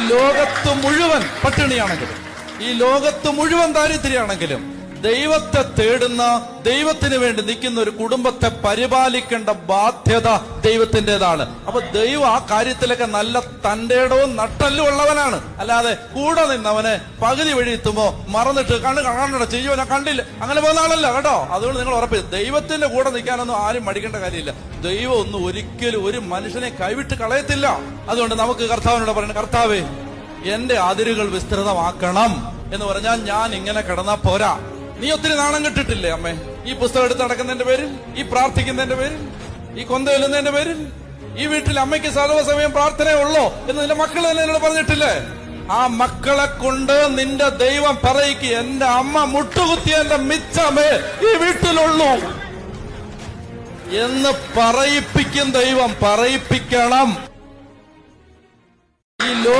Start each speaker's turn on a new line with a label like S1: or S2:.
S1: ലോകത്ത് മുഴുവൻ പട്ടിണിയാണെങ്കിലും, ഈ ലോകത്ത് മുഴുവൻ ദാരിദ്ര്യമാണെങ്കിലും ദൈവത്തെ തേടുന്ന, ദൈവത്തിന് വേണ്ടി നിൽക്കുന്ന ഒരു കുടുംബത്തെ പരിപാലിക്കേണ്ട ബാധ്യത ദൈവത്തിൻ്റെതാണ്. അപ്പൊ ദൈവം ആ കാര്യത്തിലൊക്കെ നല്ല തന്റേടവും നട്ടല്ലും ഉള്ളവനാണ്. അല്ലാതെ കൂടെ നിന്നവനെ പകുതി വഴി എത്തുമ്പോ മറന്നിട്ട് കണ്ണട ചെയ്യുവനെ കണ്ടില്ല അങ്ങനെ പോകുന്ന ആളല്ല കേട്ടോ. അതുകൊണ്ട് നിങ്ങൾ ഉറപ്പ്, ദൈവത്തിന്റെ കൂടെ നിൽക്കാനൊന്നും ആരും മടിക്കേണ്ട കാര്യമില്ല. ദൈവം ഒന്നും ഒരിക്കലും ഒരു മനുഷ്യനെ കൈവിട്ട് കളയത്തില്ല. അതുകൊണ്ട് നമുക്ക് കർത്താവിനോട് പറയണം, കർത്താവേ എന്റെ അതിരുകൾ വിസ്തൃതമാക്കണം എന്ന് പറഞ്ഞാൽ ഞാൻ ഇങ്ങനെ കിടന്നാ പോരാ. നീ ഒത്തിരി നാണം കെട്ടിട്ടില്ലേ അമ്മേ, ഈ പുസ്തകം എടുത്ത് നടക്കുന്നതിന്റെ പേരിൽ, ഈ പ്രാർത്ഥിക്കുന്നതിന്റെ പേരിൽ, ഈ കൊന്ത വെല്ലുന്നതിന്റെ പേരിൽ, ഈ വീട്ടിൽ അമ്മയ്ക്ക് സർവ്വസമയം പ്രാർത്ഥനയുള്ളോ എന്ന് നിന്റെ മക്കൾ തന്നെ എന്നോട് പറഞ്ഞിട്ടില്ലേ? ആ മക്കളെ കൊണ്ട് നിന്റെ ദൈവം പറയിക്ക്, എന്റെ അമ്മ മുട്ടുകുത്തിയതിന്റെ മിച്ചമേ ഈ വീട്ടിലുള്ളൂ എന്ന് പറയിപ്പിക്കും ദൈവം. പറയിപ്പിക്കണം.